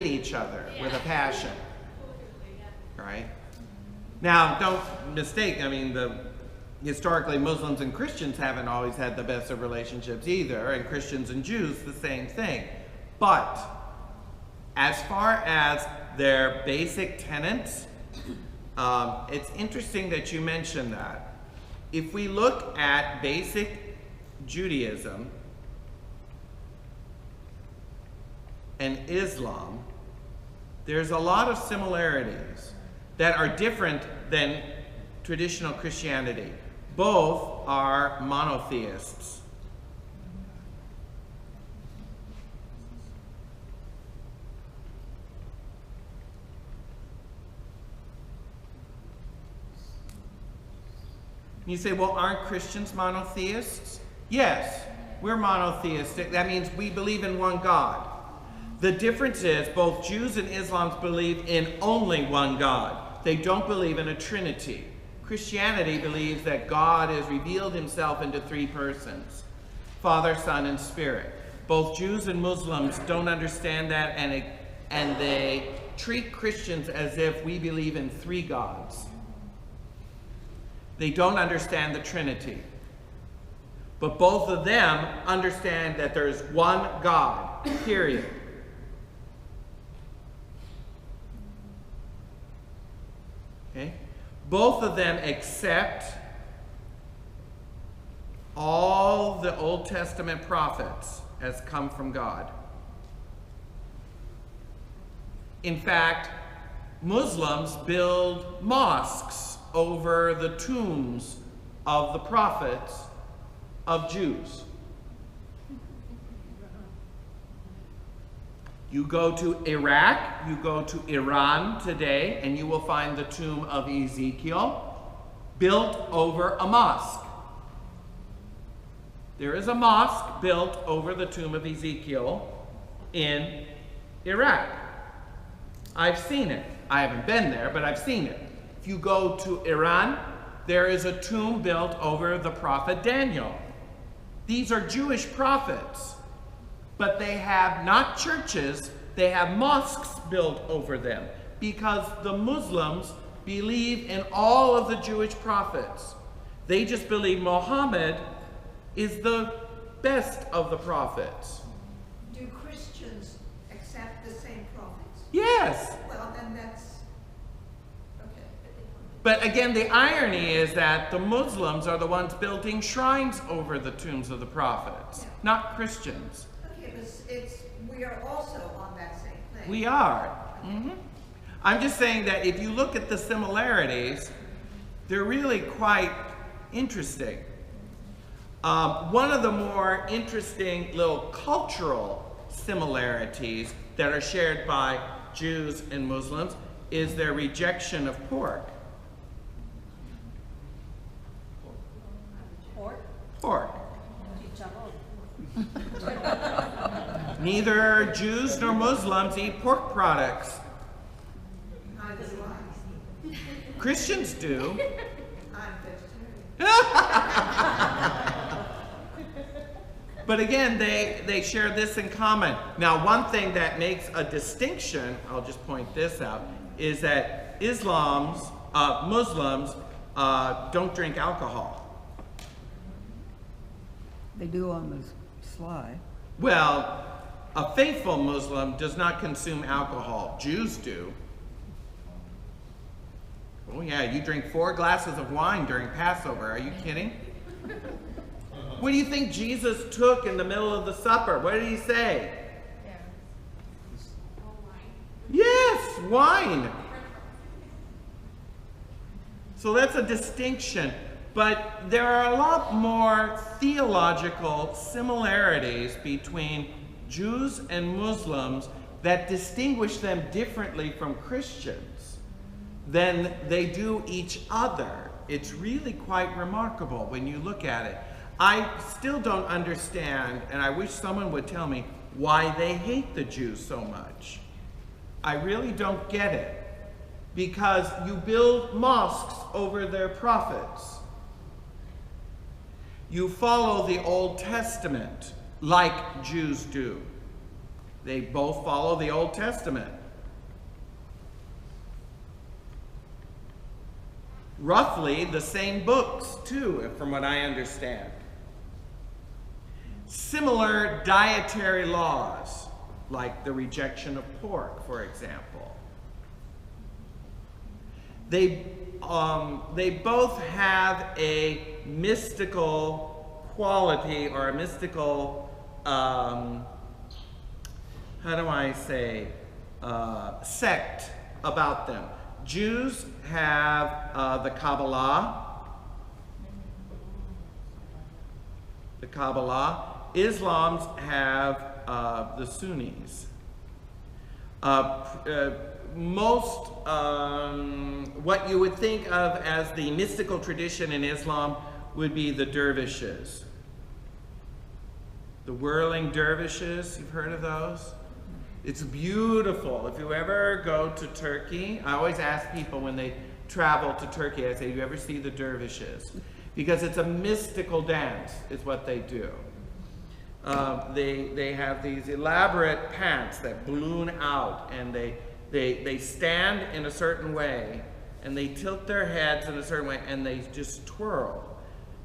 each other with a passion, right? Now, don't mistake, I mean, historically Muslims and Christians haven't always had the best of relationships either, and Christians and Jews the same thing. But as far as their basic tenets, it's interesting that you mentioned that. If we look at basic Judaism and Islam, there's a lot of similarities that are different than traditional Christianity. Both are monotheists. You say, well, aren't Christians monotheists? Yes, we're monotheistic. That means we believe in one God. The difference is both Jews and Islam believe in only one God. They don't believe in a trinity. Christianity believes that God has revealed himself into three persons, Father, Son, and Spirit. Both Jews and Muslims don't understand that, and they treat Christians as if we believe in three gods. They don't understand the Trinity. But both of them understand that there's one God, period. Okay? Both of them accept all the Old Testament prophets as come from God. In fact, Muslims build mosques over the tombs of the prophets of Jews. You go to Iraq, you go to Iran today, and you will find the tomb of Ezekiel built over a mosque. There is a mosque built over the tomb of Ezekiel in Iraq. I've seen it. I haven't been there, but I've seen it. If you go to Iran, there is a tomb built over the prophet Daniel. These are Jewish prophets, but they have not churches, they have mosques built over them because the Muslims believe in all of the Jewish prophets. They just believe Muhammad is the best of the prophets. Do Christians accept the same prophets? Yes. Well, then that's okay. But again, the irony is that the Muslims are the ones building shrines over the tombs of the prophets, not Christians. Okay, but we are also on that same thing. We are. Mm-hmm. I'm just saying that if you look at the similarities, they're really quite interesting. One of the more interesting little cultural similarities that are shared by Jews and Muslims is their rejection of pork. Pork. Neither Jews nor Muslims eat pork products. Neither do I. Christians do. I'm vegetarian. But again, they share this in common. Now, one thing that makes a distinction, I'll just point this out, is that Muslims don't drink alcohol. They do on the sly. Well, a faithful Muslim does not consume alcohol. Jews do. Oh yeah, you drink 4 glasses of wine during Passover. Are you kidding? What do you think Jesus took in the middle of the supper? What did he say? Yes, wine. So that's a distinction. But there are a lot more theological similarities between Jews and Muslims that distinguish them differently from Christians than they do each other. It's really quite remarkable when you look at it. I still don't understand, and I wish someone would tell me, why they hate the Jews so much. I really don't get it. Because you build mosques over their prophets. You follow the Old Testament like Jews do. They both follow the Old Testament. Roughly the same books, too, from what I understand. Similar dietary laws, like the rejection of pork, for example. They both have a mystical quality, or a mystical, how do I say, sect about them. Jews have the Kabbalah. Islams have the Sunnis. Most, what you would think of as the mystical tradition in Islam would be the dervishes. The whirling dervishes, you've heard of those? It's beautiful. If you ever go to Turkey, I always ask people when they travel to Turkey, I say, do you ever see the dervishes? Because it's a mystical dance, is what they do. They have these elaborate pants that balloon out, and they stand in a certain way, and they tilt their heads in a certain way, and they just twirl,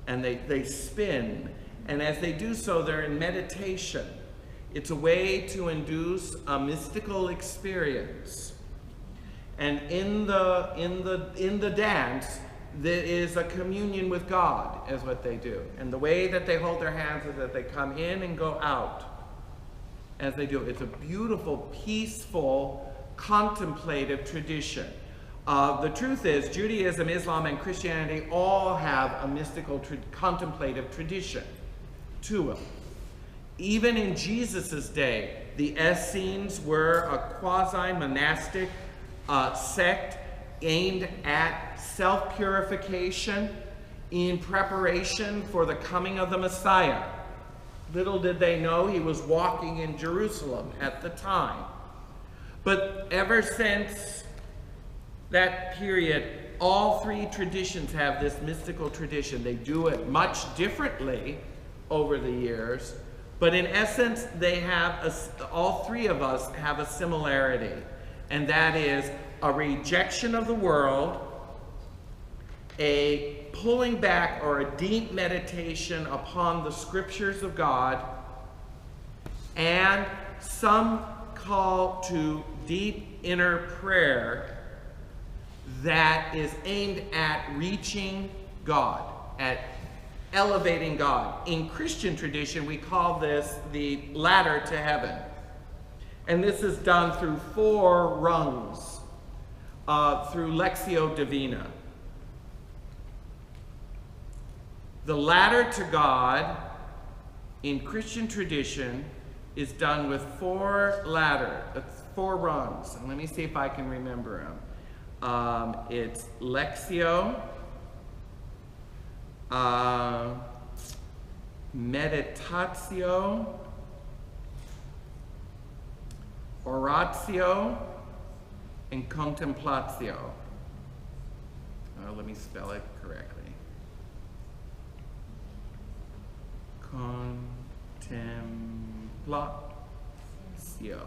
and they spin. And as they do so, they're in meditation. It's a way to induce a mystical experience. And in the dance, there is a communion with God, is what they do. And the way that they hold their hands is that they come in and go out as they do. It's a beautiful, peaceful, contemplative tradition. The truth is, Judaism, Islam, and Christianity all have a mystical, contemplative tradition to them. Even in Jesus' day, the Essenes were a quasi-monastic sect aimed at self-purification in preparation for the coming of the Messiah. Little did they know he was walking in Jerusalem at the time. But ever since that period, all three traditions have this mystical tradition. They do it much differently over the years, but in essence, they have all three of us have a similarity, and that is a rejection of the world, a pulling back or a deep meditation upon the scriptures of God, and some call to deep inner prayer that is aimed at reaching God, at elevating God. In Christian tradition, we call this the ladder to heaven. And this is done through 4 rungs, through Lectio Divina. The ladder to God in Christian tradition is done with 4 rungs. And let me see if I can remember them. It's Lectio, meditatio, oratio, and contemplatio. Let me spell it correctly. Contemplatio.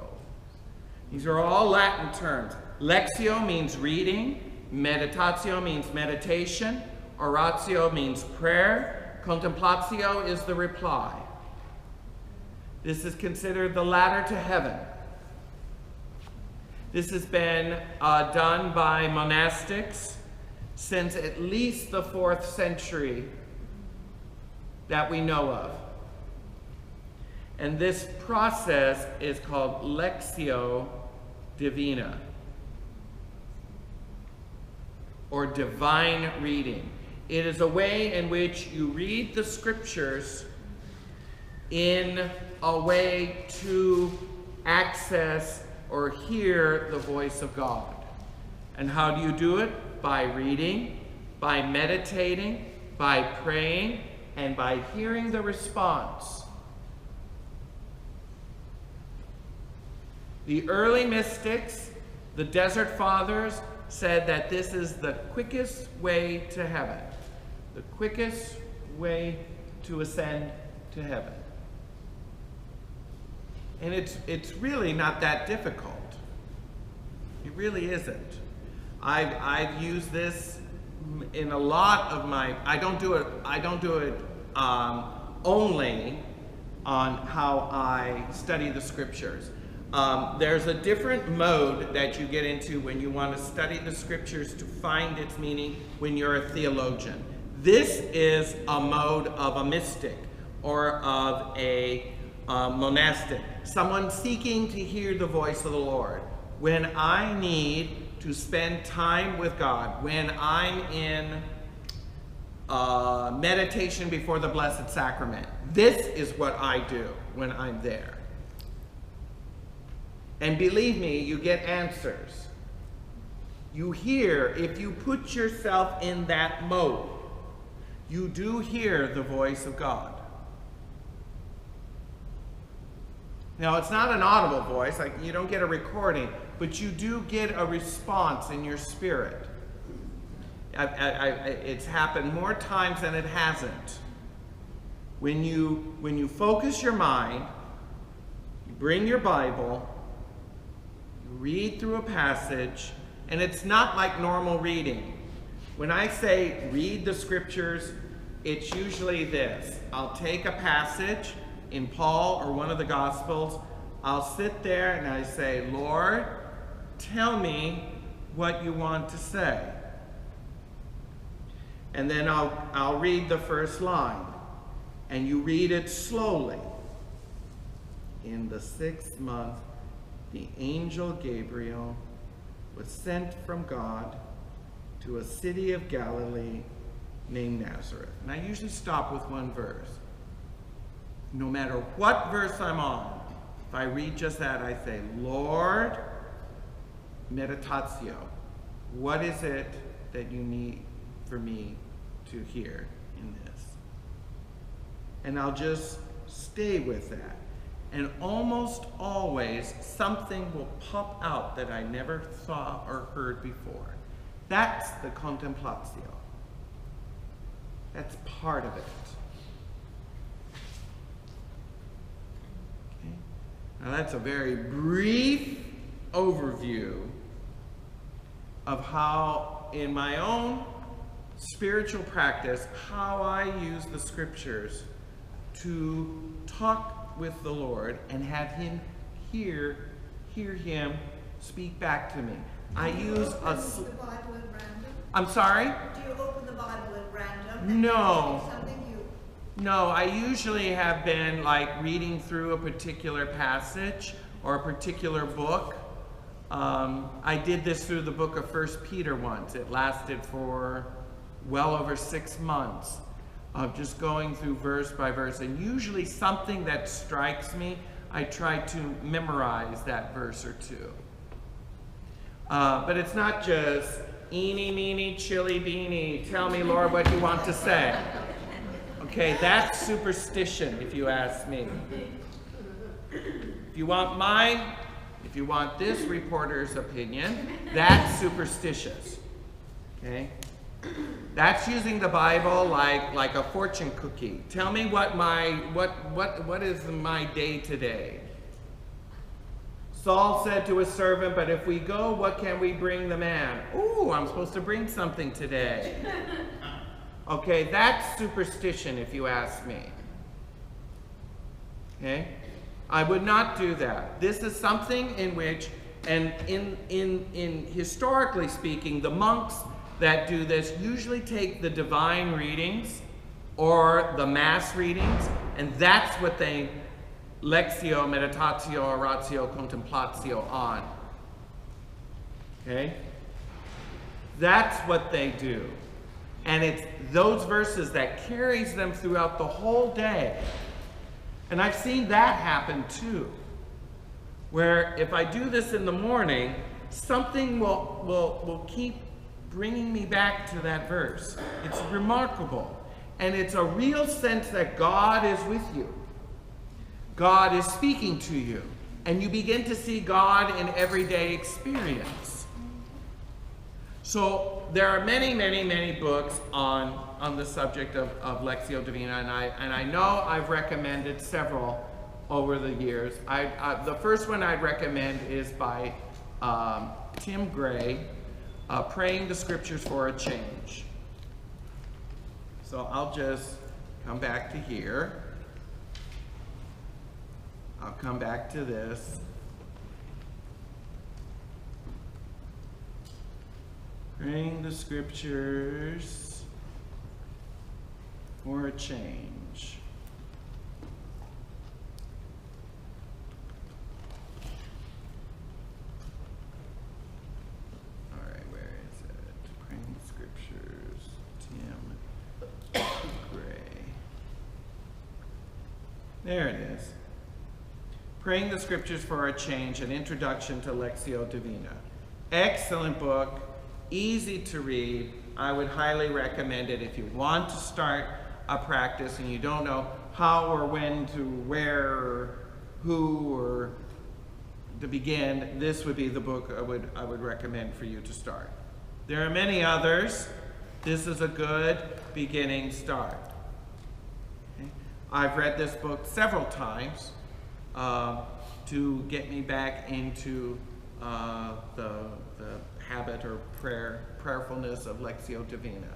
These are all Latin terms. Lectio means reading, meditatio means meditation, oratio means prayer, contemplatio is the reply. This is considered the ladder to heaven. This has been done by monastics since at least the 4th century that we know of. And this process is called Lectio Divina, or divine reading. It is a way in which you read the scriptures in a way to access or hear the voice of God. And how do you do it? By reading, by meditating, by praying, and by hearing the response. The early mystics, the Desert Fathers, said that this is the quickest way to heaven, the quickest way to ascend to heaven. And it's really not that difficult. It really isn't. I've used this in a lot of my, I don't do it only on how I study the scriptures. There's a different mode that you get into when you want to study the scriptures to find its meaning when you're a theologian. This is a mode of a mystic or of a monastic, someone seeking to hear the voice of the Lord. When I need to spend time with God, when I'm in meditation before the Blessed Sacrament, this is what I do when I'm there. And believe me, you get answers. You hear, if you put yourself in that mode, you do hear the voice of God. Now, it's not an audible voice, like you don't get a recording, but you do get a response in your spirit. It's happened more times than it hasn't. When you focus your mind, you bring your Bible, you read through a passage, and it's not like normal reading. When I say read the scriptures, it's usually this. I'll take a passage in Paul or one of the Gospels, I'll sit there and I say, Lord, tell me what you want to say. And then I'll read the first line, and you read it slowly. In the 6th month, the angel Gabriel was sent from God to a city of Galilee named Nazareth. And I usually stop with one verse. No matter what verse I'm on, if I read just that, I say, Lord, meditatio, what is it that you need for me to hear in this? And I'll just stay with that. And almost always something will pop out that I never saw or heard before. That's the contemplatio. That's part of it. Okay? Now that's a very brief overview of how, in my own spiritual practice, how I use the scriptures to talk with the Lord and have him hear him speak back to me. I use the Bible at random? I'm sorry? Do you open the Bible at random? No. Something you... No, I usually have been like reading through a particular passage or a particular book. I did this through the book of 1 Peter once. It lasted for well over 6 months of just going through verse by verse. And usually something that strikes me, I try to memorize that verse or two. But it's not just eeny, meeny, chilly, beanie, tell me, Lord, what you want to say. Okay, that's superstition, if you ask me. If you want this reporter's opinion, that's superstitious. Okay? That's using the Bible like a fortune cookie. Tell me what is my day today? Saul said to his servant, but if we go, what can we bring the man? Ooh, I'm supposed to bring something today. Okay, that's superstition if you ask me. Okay? I would not do that. This is something in which, and in historically speaking, the monks that do this usually take the divine readings or the mass readings, and that's what they lectio, meditatio, oratio, contemplatio on. Okay? That's what they do. And it's those verses that carries them throughout the whole day. And I've seen that happen too. Where if I do this in the morning, something will keep bringing me back to that verse. It's remarkable. And it's a real sense that God is with you. God is speaking to you. And you begin to see God in everyday experience. So there are many, many, many books on the subject of Lectio Divina, and I know I've recommended several over the years. The first one I'd recommend is by Tim Gray, Praying the Scriptures for a Change. So I'll just come back to here. I'll come back to this. Praying the Scriptures for a Change. All right, where is it? Praying the Scriptures, Tim Gray. There it is. Praying the Scriptures for a Change, an Introduction to Lectio Divina. Excellent book, easy to read. I would highly recommend it if you want to start a practice and you don't know how or when to, where, or who, or to begin. This would be the book I would recommend for you to start. There are many others. This is a good beginning start. Okay? I've read this book several times to get me back into the habit or prayerfulness of Lectio Divina.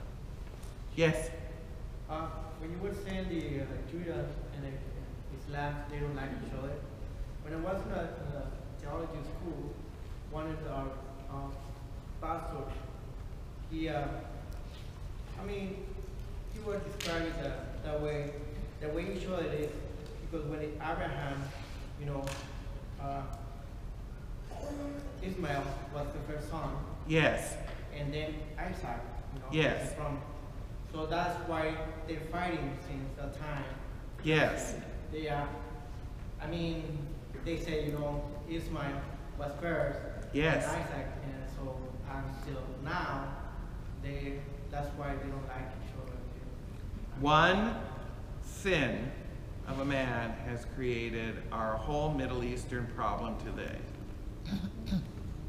Yes? When you were saying the Judah and Islam, they don't like each other. When I was in a theology school, one of our pastors, he was describing that way. The way he showed it is because when Abraham, Ismail was the first son. Yes. And then Isaac, Yes. So that's why they're fighting since that time. Yes. They are, they say, Ismail was first. Yes. And Isaac, and so until now, that's why they don't like each other. One sin of a man has created our whole Middle Eastern problem today.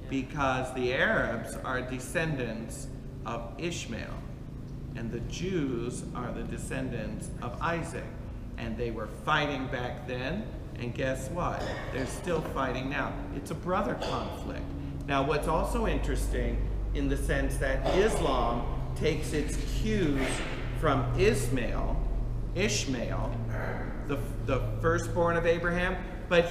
Because the Arabs are descendants of Ishmael, and the Jews are the descendants of Isaac. And they were fighting back then, and guess what? They're still fighting now. It's a brother conflict. Now, what's also interesting in the sense that Islam takes its cues from Ishmael, the firstborn of Abraham, but